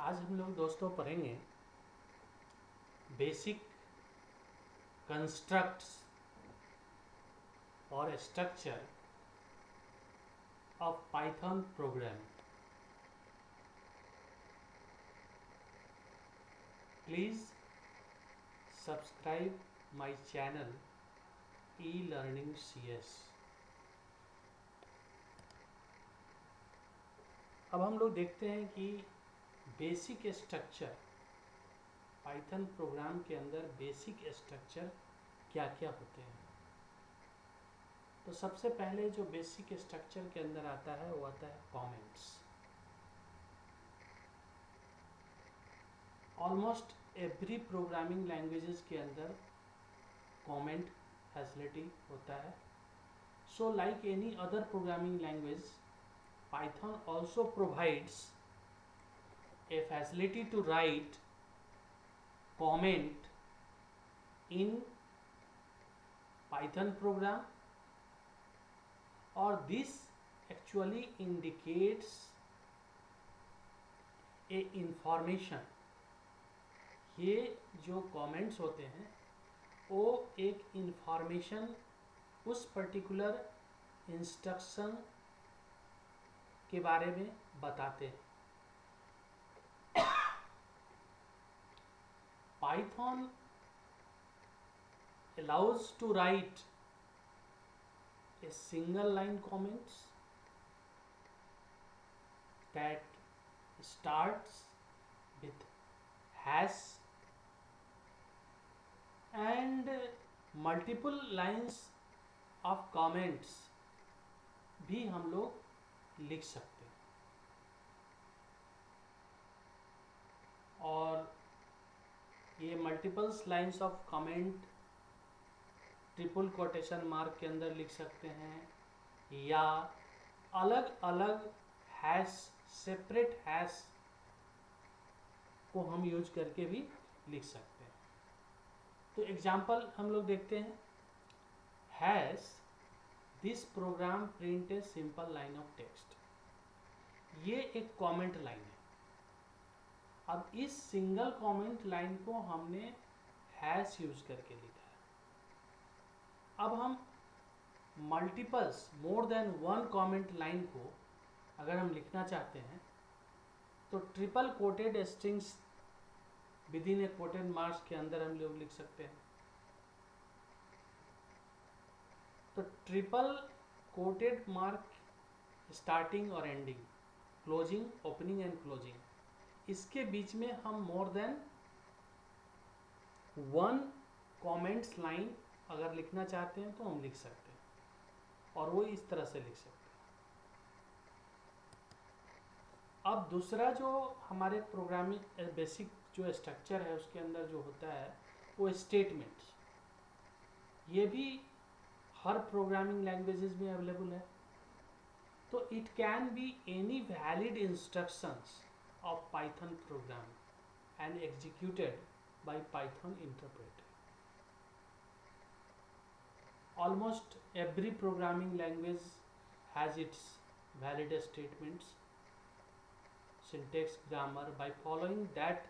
आज हम लोग दोस्तों पढ़ेंगे बेसिक कंस्ट्रक्ट्स और structure of Python programme. Please subscribe my channel e learning CS। अब हम लोग देखते हैं कि बेसिक स्ट्रक्चर पाइथन प्रोग्राम के अंदर बेसिक स्ट्रक्चर क्या क्या होते हैं। तो सबसे पहले जो बेसिक स्ट्रक्चर के अंदर आता है वो आता है comments. Almost every programming languages के अंदर कमेंट फैसिलिटी होता है। So like any other programming language, Python also provides a facility to write comment in Python program, or this actually indicates a information। ये जो comments होते हैं वो एक information उस particular instruction के बारे में बताते हैं। Python allows to write a single line comments that starts with hash and multiple lines of comments भी हम लोग लिख सकते हैं। और ये multiples lines of comment triple quotation mark के अंदर लिख सकते हैं या अलग अलग हैश, सेपरेट हैश को हम यूज करके भी लिख सकते हैं। तो एग्जांपल हम लोग देखते हैं। Hash this program print a simple line of text, ये एक कमेंट लाइन है। अब इस सिंगल कमेंट लाइन को हमने हैश यूज करके लिखा है। अब हम multiples more than one comment line को अगर हम लिखना चाहते हैं तो triple coated strings with in A coated marks के अंदर हम लोग लिख सकते हैं। तो ट्रिपल कोटेड मार्क स्टार्टिंग और ending, closing, opening and closing, इसके बीच में हम more than one comments line अगर लिखना चाहते हैं तो हम लिख सकते हैं और वो इस तरह से लिख सकते हैं। अब दूसरा जो हमारे प्रोग्रामिंग बेसिक जो स्ट्रक्चर है उसके अंदर जो होता है वो स्टेटमेंट्स। ये भी हर प्रोग्रामिंग लैंग्वेजेस में अवेलेबल है। तो it can be any valid instructions of Python program and executed by Python interpreter. Almost every programming language has its valid statements, syntax, grammar. By following that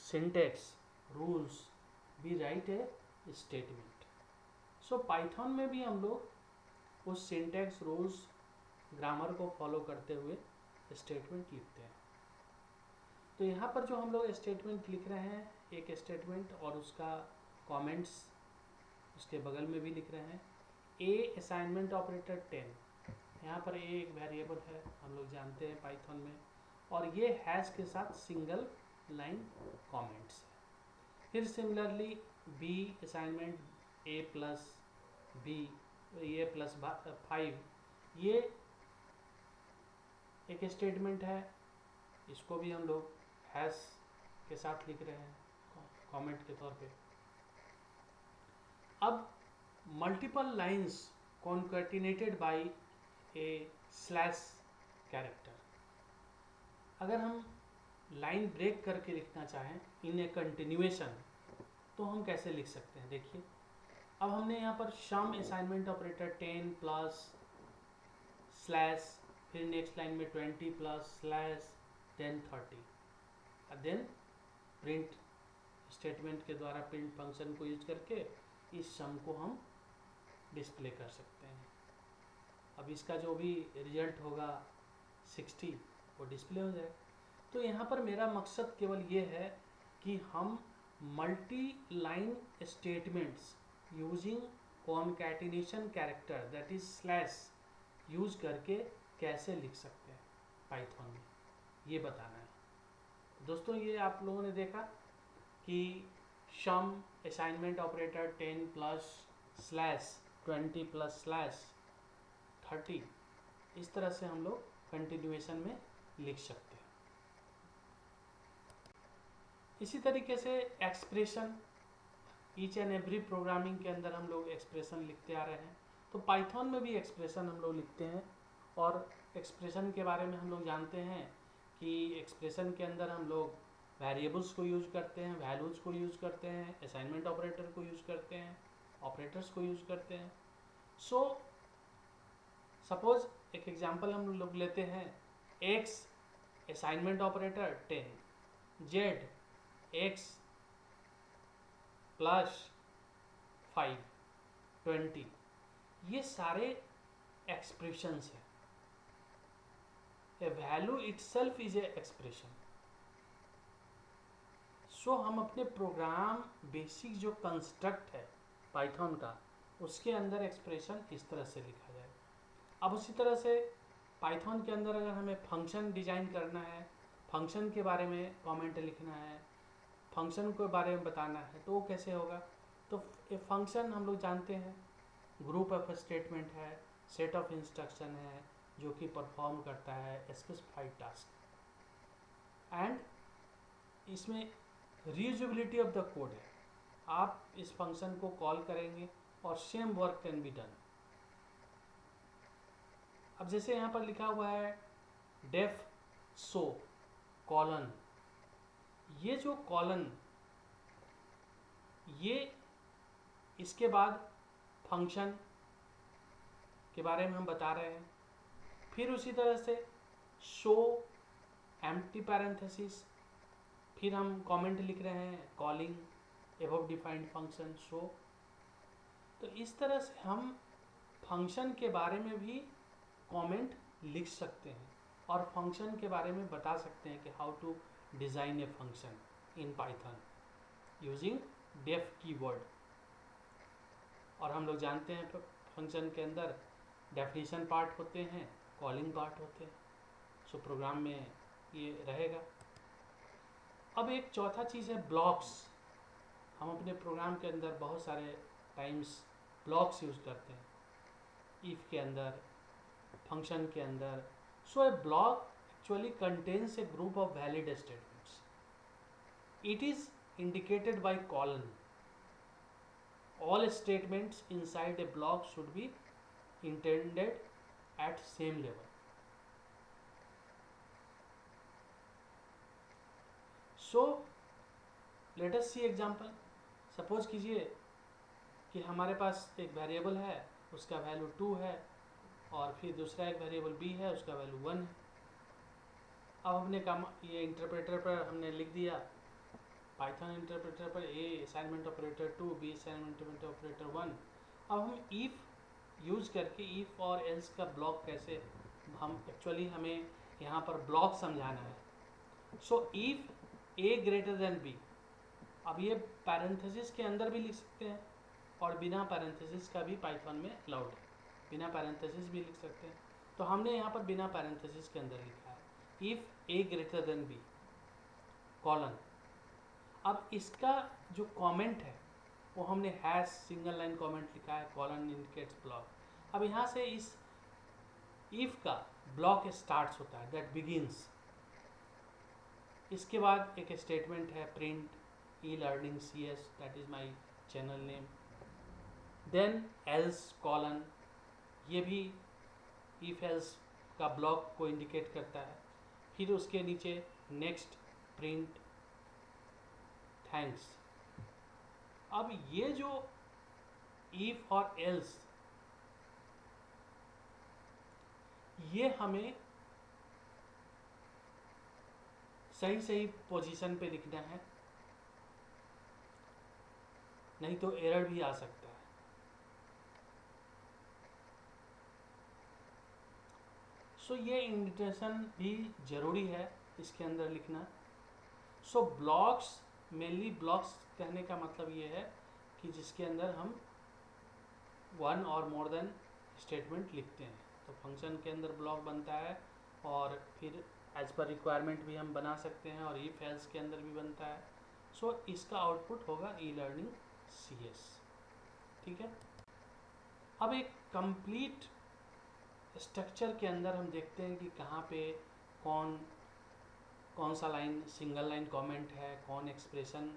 syntax rules we write a statement. So Python में भी हम लोग उस syntax rules, grammar को follow करते हुए statement लिखते हैं। तो यहाँ पर जो हम लोग स्टेटमेंट लिख रहे हैं, एक स्टेटमेंट और उसका कमेंट्स उसके बगल में भी लिख रहे हैं। ए असाइनमेंट ऑपरेटर 10, यहाँ पर ए एक वेरिएबल है, हम लोग जानते हैं पाइथन में, और ये हैश के साथ सिंगल लाइन कमेंट्स है। फिर सिमिलरली बी असाइनमेंट ए प्लस बी, ए प्लस 5, ये एक स्टेटमेंट है, इसको भी हम लोग हैश के साथ लिख रहे हैं कमेंट के तौर पे। अब multiple lines concatenated by a slash character, अगर हम लाइन ब्रेक करके लिखना चाहें इन ए कंटिन्यूएशन तो हम कैसे लिख सकते हैं। देखिए, अब हमने यहाँ पर some assignment operator 10 plus slash, फिर नेक्स्ट लाइन में 20 plus slash 10 30, then print statement के द्वारा प्रिंट फंक्शन को यूज करके इस सम को हम डिस्प्ले कर सकते हैं। अब इसका जो भी रिजल्ट होगा 60 वो डिस्प्ले हो जाएगा। तो यहाँ पर मेरा मकसद केवल ये है कि हम multi line statements using concatenation character that is slash use करके कैसे लिख सकते हैं पाइथन में, ये बताना है। दोस्तों ये आप लोगों ने देखा कि sum assignment operator 10 plus slash 20 plus slash 30 इस तरह से हम लोग कंटिन्यूएशन में लिख सकते हैं। इसी तरीके से expression, each and every programming के अंदर हम लोग एक्सप्रेशन लिखते आ रहे हैं, तो पाइथन में भी एक्सप्रेशन हम लोग लिखते हैं। और एक्सप्रेशन के बारे में हम लोग जानते हैं कि एक्सप्रेशन के अंदर हम लोग वेरिएबल्स को यूज करते हैं, वैल्यूज को यूज करते हैं, असाइनमेंट ऑपरेटर को यूज करते हैं, ऑपरेटर्स को यूज करते हैं। सो सपोज एक एग्जांपल हम लोग लेते हैं, x assignment operator 10, z x plus 5 20, ये सारे एक्सप्रेशंस हैं। A value itself is a expression. So हम अपने प्रोग्राम बेसिक जो कंस्ट्रक्ट है पाइथन का, उसके अंदर एक्सप्रेशन इस तरह से लिखा जाएगा। अब उसी तरह से पाइथन के अंदर अगर हमें फंक्शन डिजाइन करना है, फंक्शन के बारे में कमेंट लिखना है, फंक्शन के बारे में बताना है, तो वो कैसे होगा? तो ए फंक्शन हम लोग जानते हैं ग्रुप ऑफ स्टेटमेंट है, सेट ऑफ इंस्ट्रक्शन है जो कि परफॉर्म करता है स्पेसिफाइड टास्क, एंड इसमें रीयूजेबिलिटी ऑफ द कोड है। आप इस फंक्शन को कॉल करेंगे और same work can be done. अब जैसे यहाँ पर लिखा हुआ है डेफ सो कॉलन, ये जो कॉलन, ये इसके बाद फंक्शन के बारे में हम बता रहे हैं। फिर उसी तरह से शो एम्प्टी पैरेंथेसिस, फिर हम कमेंट लिख रहे हैं calling above defined function show. तो इस तरह से हम फंक्शन के बारे में भी कमेंट लिख सकते हैं और फंक्शन के बारे में बता सकते हैं कि how to design a function in Python using def keyword. और हम लोग जानते हैं फंक्शन के अंदर डेफिनेशन पार्ट होते हैं, कॉलिंग पार्ट होते हैं। सो प्रोग्राम में ये रहेगा। अब एक चौथा चीज़ है ब्लॉक्स। हम अपने प्रोग्राम के अंदर बहुत सारे टाइम्स ब्लॉक्स यूज करते हैं, इफ के अंदर, फंक्शन के अंदर। So a block actually contains a group of valid statements. It is indicated by colon. All statements inside a block should be intended at same level. So let us see example. Suppose कीजिए कि हमारे पास एक variable है, उसका value 2 है, और फिर दूसरा एक वेरिएबल b है, उसका वैल्यू 1 है। अब हमने काम ये इंटरप्रेटर पर हमने लिख दिया, पाइथन इंटरप्रेटर पर A assignment operator 2, B assignment operator 1। अब हम इफ यूज करके इफ और एल्स का ब्लॉक कैसे, हम एक्चुअली हमें यहाँ पर ब्लॉक समझाना है। So if A greater than B, अब ये पैरेंथेसिस के अंदर भी लिख सकते हैं और बिना पैरेंथेसिस का भी पाइथन में अलाउड है, बिना पैरेंथेसिस भी लिख सकते हैं। तो हमने यहाँ पर बिना पैरेंथेसिस के अंदर लिखा है if A greater than b colon. अब इसका जो कमेंट है वो हमने हैश सिंगल लाइन कमेंट लिखा है, कॉलन इंडिकेट्स ब्लॉक। अब यहाँ से इस इफ का ब्लॉक स्टार्ट्स होता है, दैट बिगिंस। इसके बाद एक स्टेटमेंट है print E learning C S, that is my channel name. Then else colon, ये भी इफ एल्स का ब्लॉक को इंडिकेट करता है। फिर उसके नीचे नेक्स्ट प्रिंट थैंक्स। अब ये जो इफ और एल्स, ये हमें सही सही पोजीशन पे लिखना है, नहीं तो एरर भी आ सकता है। सो ये इंडेंटेशन भी ज़रूरी है इसके अंदर लिखना। सो ब्लॉक्स, मेनली ब्लॉक्स कहने का मतलब ये है कि जिसके अंदर हम वन और मोर देन स्टेटमेंट लिखते हैं। तो फंक्शन के अंदर ब्लॉक बनता है, और फिर एज पर रिक्वायरमेंट भी हम बना सकते हैं, और इफ एल्स के अंदर भी बनता है। सो इसका आउटपुट होगा ई लर्निंग CS। ठीक है। अब एक कंप्लीट स्ट्रक्चर के अंदर हम देखते हैं कि कहाँ पे कौन कौन सा लाइन सिंगल लाइन कमेंट है, कौन एक्सप्रेशन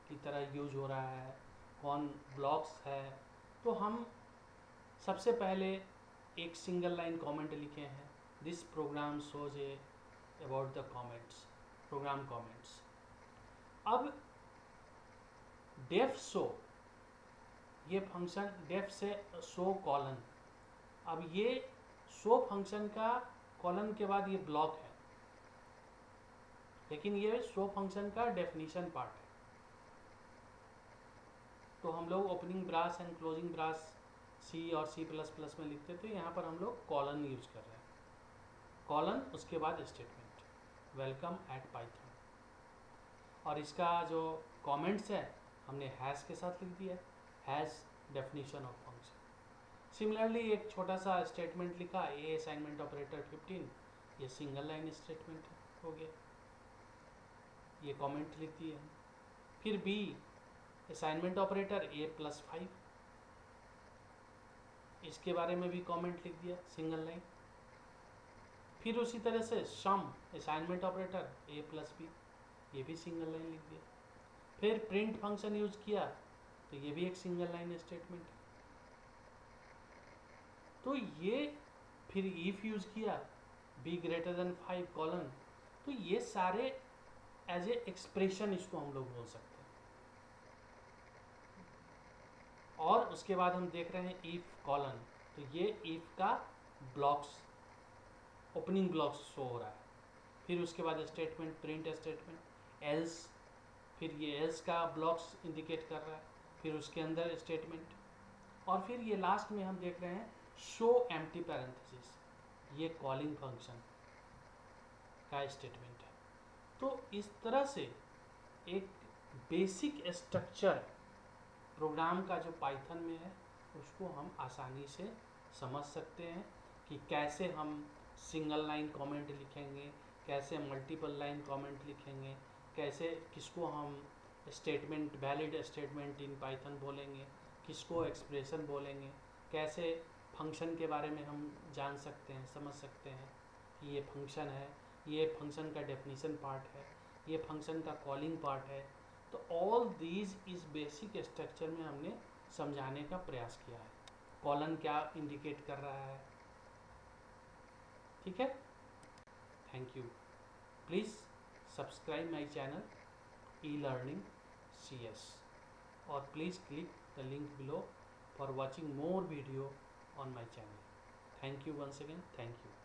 की तरह यूज हो रहा है, कौन ब्लॉक्स है। तो हम सबसे पहले एक सिंगल लाइन कमेंट लिखे हैं, this program shows a about the comments, program comments. अब डेफ शो, ये फंक्शन डेफ से शो कॉलन, अब ये शो फंक्शन का कॉलन के बाद ये ब्लॉक है, लेकिन ये शो फंक्शन का डेफिनेशन पार्ट है। तो हम लोग opening brace and closing brace C और C++ में लिखते, तो यहाँ पर हम लोग कॉलन यूज कर रहे हैं, कॉलन उसके बाद स्टेटमेंट, वेलकम एट पाइथन। और इसका जो कमेंट्स है हमने हैश के साथ लिख दिया, hash definition of function. Similarly एक छोटा सा स्टेटमेंट लिखा, ए असाइनमेंट ऑपरेटर 15, ये सिंगल लाइन स्टेटमेंट हो गया, ये कमेंट लिख दिए। फिर B असाइनमेंट ऑपरेटर A+5, इसके बारे में भी कमेंट लिख दिया, सिंगल लाइन। फिर उसी तरह से सम असाइनमेंट ऑपरेटर A+B, ये भी सिंगल लाइन लिख दिया। फिर प्रिंट फंक्शन यूज किया, तो ये भी एक सिंगल लाइन स्टेटमेंट है। तो ये फिर इफ यूज किया, B greater than 5 कॉलन, तो ये सारे एज ए एक्सप्रेशन इसको हम लोग बोल सकते हैं। और उसके बाद हम देख रहे हैं इफ कॉलन, तो ये इफ का ब्लॉक्स, ओपनिंग ब्लॉक्स शो हो रहा है। फिर उसके बाद स्टेटमेंट, प्रिंट स्टेटमेंट, एल्स, फिर ये एल्स का ब्लॉक्स इंडिकेट कर रहा है, फिर उसके अंदर स्टेटमेंट, और फिर ये लास्ट में हम देख रहे हैं शो एम्प्टी पैरेंथेसिस, ये कॉलिंग फंक्शन का स्टेटमेंट है। तो इस तरह से एक बेसिक स्ट्रक्चर प्रोग्राम का जो पाइथन में है उसको हम आसानी से समझ सकते हैं कि कैसे हम सिंगल लाइन कमेंट लिखेंगे, कैसे मल्टीपल लाइन कमेंट लिखेंगे, कैसे किसको हम statement, valid statement in Python बोलेंगे, किसको एक्सप्रेशन बोलेंगे, कैसे फंक्शन के बारे में हम जान सकते हैं, समझ सकते हैं कि ये फंक्शन है, ये फंक्शन का डेफिनेशन पार्ट है, ये फंक्शन का कॉलिंग पार्ट है। तो ऑल दीज इस बेसिक स्ट्रक्चर में हमने समझाने का प्रयास किया है, कॉलन क्या इंडिकेट कर रहा है। ठीक है, thank you. Please subscribe my channel e learning CS, और please click the link below for watching more video on my channel. Thank you once again. Thank you.